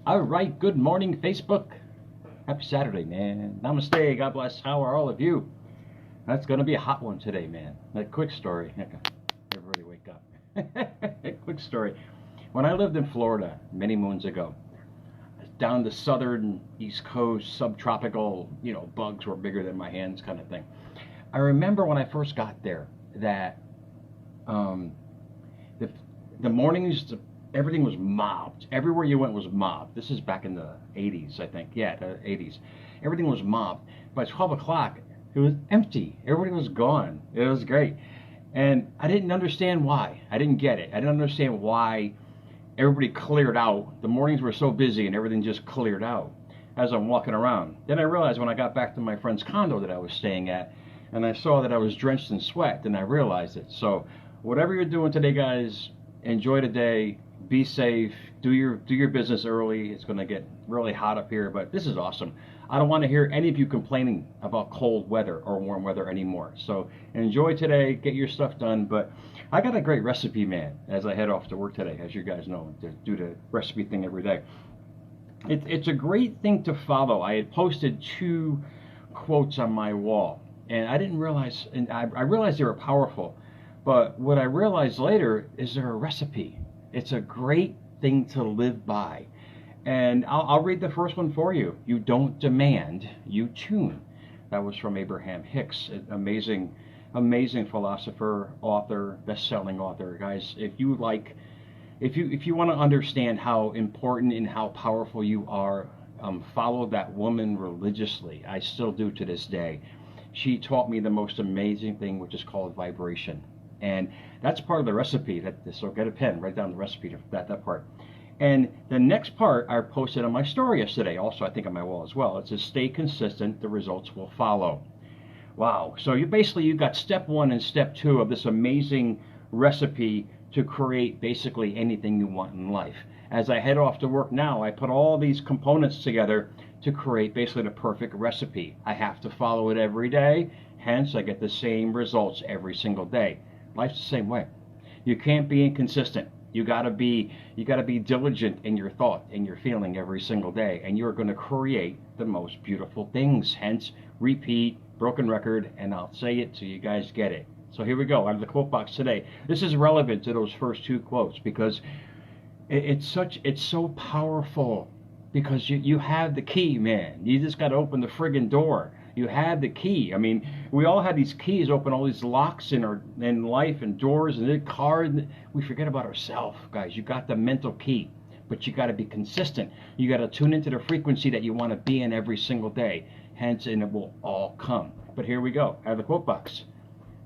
All right, good morning, Facebook. Happy Saturday, man. Namaste. God bless. How are all of you? That's going to be a hot one today, man. A quick story. Everybody wake up. A quick story. When I lived in Florida many moons ago, down the southern East Coast, subtropical, bugs were bigger than my hands kind of thing. I remember when I first got there that um, the, the mornings, everything was mobbed. Everywhere you went was mobbed. This is back in the 80s, I think. Yeah, the 80s. Everything was mobbed. By 12 o'clock, it was empty. Everybody was gone. It was great. And I didn't understand why. I didn't get it. I didn't understand why everybody cleared out. The mornings were so busy and everything just cleared out as I'm walking around. Then I realized when I got back to my friend's condo that I was staying at, and I saw that I was drenched in sweat, then I realized it. So whatever you're doing today, guys, enjoy the day. Be safe. Do your business early. It's going to get really hot up here, but this is awesome. I don't want to hear any of you complaining about cold weather or warm weather anymore. So enjoy today. Get your stuff done. But I got a great recipe, man, as I head off to work today, as you guys know, to do the recipe thing every day. It's a great thing to follow. I had posted 2 quotes on my wall, and I didn't realize, and I realized they were powerful. But what I realized later is they're a recipe. It's a great thing to live by. And I'll read the first one for you. You don't demand, you tune. That was from Abraham Hicks, an amazing philosopher, author, best-selling author. Guys, if you want to understand how important and how powerful you are, follow that woman religiously. I still do to this day. She taught me the most amazing thing, which is called vibration. And that's part of the recipe. So get a pen, write down the recipe to that part. And the next part I posted on my story yesterday, also I think on my wall as well. It says, stay consistent, the results will follow. Wow. So you got step 1 and step 2 of this amazing recipe to create basically anything you want in life. As I head off to work now, I put all these components together to create basically the perfect recipe. I have to follow it every day, hence I get the same results every single day. Life's the same way. You can't be inconsistent. You gotta be diligent in your thought and your feeling every single day, and you're going to create the most beautiful things. Hence, repeat, broken record, and I'll say it so you guys get it. So here we go. Out of the quote box today. This is relevant to those first 2 quotes because it's so powerful. Because you have the key, man. You just got to open the friggin' door. You have the key. I mean, we all have these keys, open all these locks in life and doors and the car. We forget about ourselves, guys. You got the mental key, but you got to be consistent. You got to tune into the frequency that you want to be in every single day. Hence, and it will all come. But here we go. Out of the quote box.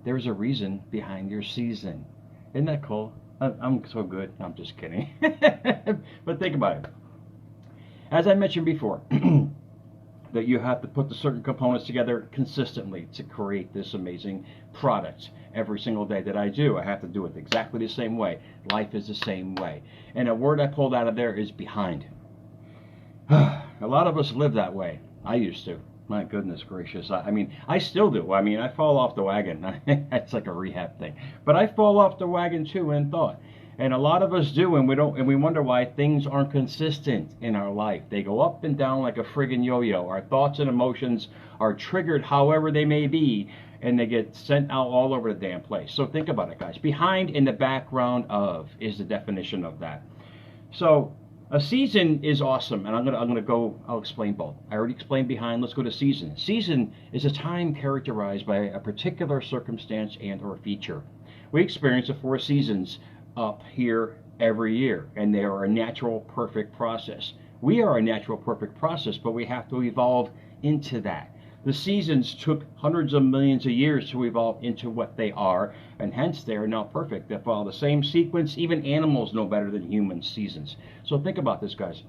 There's a reason behind your season. Isn't that cool? I'm so good. I'm just kidding. But think about it. As I mentioned before, that you have to put the certain components together consistently to create this amazing product every single day that I do. I have to do it exactly the same way. Life is the same way. And a word I pulled out of there is behind. A lot of us live that way. I used to. My goodness gracious. I mean, I still do. I mean, I fall off the wagon. It's like a rehab thing. But I fall off the wagon too in thought. And a lot of us do, and we wonder why things aren't consistent in our life. They go up and down like a friggin' yo-yo. Our thoughts and emotions are triggered however they may be, and they get sent out all over the damn place. So think about it, guys. Behind, in the background of, is the definition of that. So a season is awesome, and I'll explain both. I already explained behind. Let's go to season. Season is a time characterized by a particular circumstance and or feature. We experience the 4 seasons up here every year, and they are a natural, perfect process. We are a natural, perfect process, but we have to evolve into that. The seasons took hundreds of millions of years to evolve into what they are, and hence they are now perfect. They follow the same sequence. Even animals know better than humans seasons. So think about this, guys.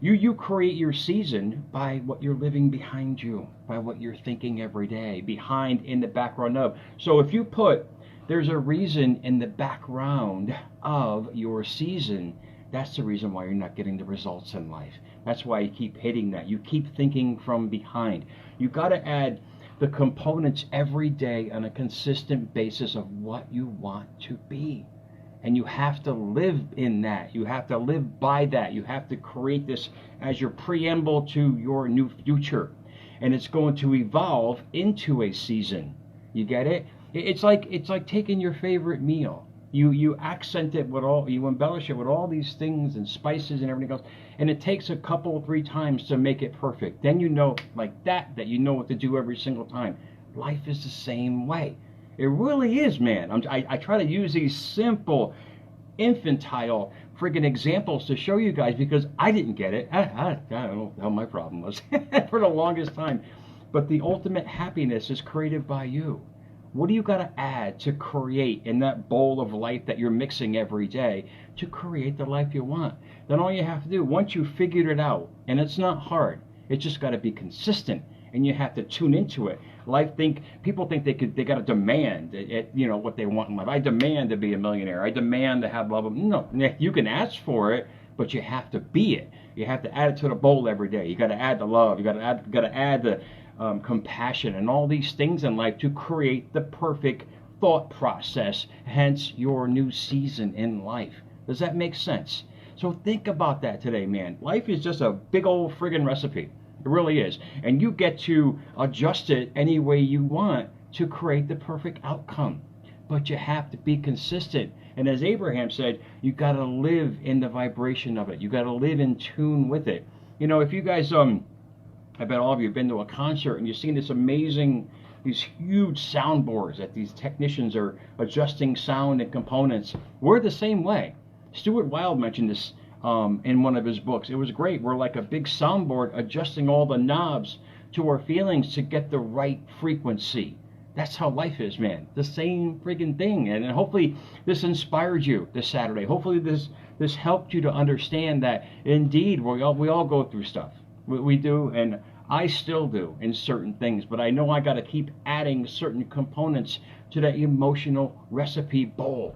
You create your season by what you're living behind you, by what you're thinking every day, behind, in the background of. So if you put there's a reason in the background of your season, that's the reason why you're not getting the results in life. That's why you keep hitting that. You keep thinking from behind. You got to add the components every day on a consistent basis of what you want to be. And you have to live in that. You have to live by that. You have to create this as your preamble to your new future. And it's going to evolve into a season. You get it? It's like taking your favorite meal. You accent it with all, you embellish it with all these things and spices and everything else, and it takes a couple, 3 times to make it perfect. Then you know, like that you know what to do every single time. Life is the same way. It really is, man. I try to use these simple, infantile friggin' examples to show you guys, because I didn't get it. I don't know what the hell my problem was for the longest time. But the ultimate happiness is created by you. What do you got to add to create in that bowl of life that you're mixing every day to create the life you want? Then all you have to do, once you figured it out, and it's not hard, it's just got to be consistent, and you have to tune into it. People think they got to demand it, you know, what they want in life. I demand to be a millionaire. I demand to have blah blah. No, you can ask for it, but you have to be it. You have to add it to the bowl every day. You got to add the love. You got to add the compassion and all these things in life to create the perfect thought process, hence your new season in life. Does that make sense? So think about that today, man. Life is just a big old friggin' recipe. It really is. And you get to adjust it any way you want to create the perfect outcome. But you have to be consistent. And as Abraham said, you got to live in the vibration of it. You got to live in tune with it. You know, if you guys I bet all of you have been to a concert and you've seen this amazing, these huge soundboards that these technicians are adjusting sound and components. We're the same way. Stuart Wilde mentioned this in one of his books. It was great. We're like a big soundboard adjusting all the knobs to our feelings to get the right frequency. That's how life is, man. The same friggin' thing. And hopefully this inspired you this Saturday. Hopefully this helped you to understand that indeed we all go through stuff. We do, and I still do in certain things, but I know I got to keep adding certain components to that emotional recipe bowl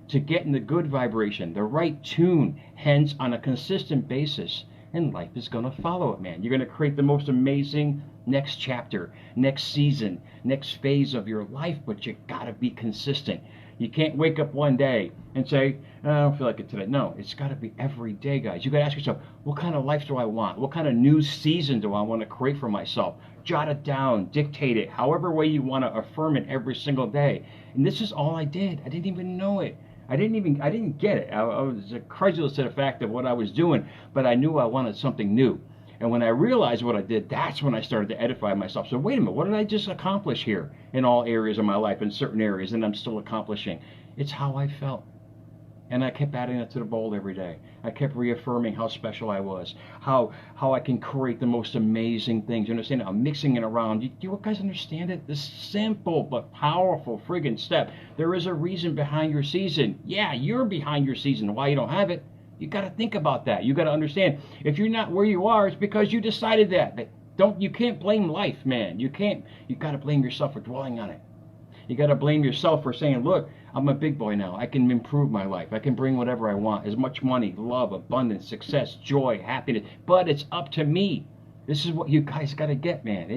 to get in the good vibration, the right tune, hence on a consistent basis, and life is going to follow it, man. You're going to create the most amazing next chapter, next season, next phase of your life, but you got to be consistent. You can't wake up one day and say, I don't feel like it today. No, it's got to be every day, guys. You got to ask yourself, what kind of life do I want? What kind of new season do I want to create for myself? Jot it down, dictate it, however way you want to affirm it every single day. And this is all I did. I didn't even know it. I didn't get it. I was credulous to the fact of what I was doing, but I knew I wanted something new. And when I realized what I did, that's when I started to edify myself. So wait a minute, what did I just accomplish here in all areas of my life, in certain areas, and I'm still accomplishing? It's how I felt. And I kept adding it to the bowl every day. I kept reaffirming how special I was, how I can create the most amazing things. You understand? I'm mixing it around. Do you guys understand it? This simple but powerful friggin' step. There is a reason behind your season. Yeah, you're behind your season. Why you don't have it? You got to think about that. You got to understand. If you're not where you are, it's because you decided that. You can't blame life, man. You got to blame yourself for dwelling on it. You got to blame yourself for saying, look, I'm a big boy now. I can improve my life. I can bring whatever I want. As much money, love, abundance, success, joy, happiness. But it's up to me. This is what you guys got to get, man.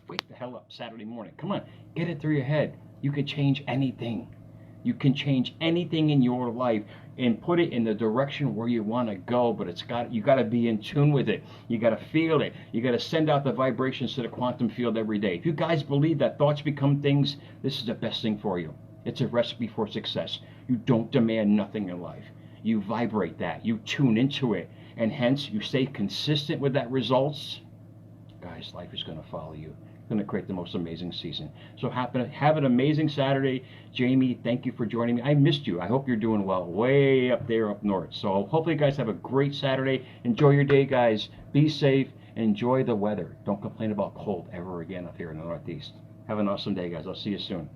Wake the hell up Saturday morning. Come on. Get it through your head. You can change anything. You can change anything in your life and put it in the direction where you want to go, but you got to be in tune with it. You got to feel it. You got to send out the vibrations to the quantum field every day. If you guys believe that thoughts become things, this is the best thing for you. It's a recipe for success. You don't demand nothing in life. You vibrate that. You tune into it, and hence you stay consistent with that results. Guys, life is going to follow you. Going to create the most amazing season. So have an amazing Saturday. Jamie, thank you for joining me. I missed you. I hope you're doing well way up there up north. So hopefully you guys have a great Saturday. Enjoy your day, guys. Be safe. Enjoy the weather. Don't complain about cold ever again up here in the Northeast. Have an awesome day, guys. I'll see you soon.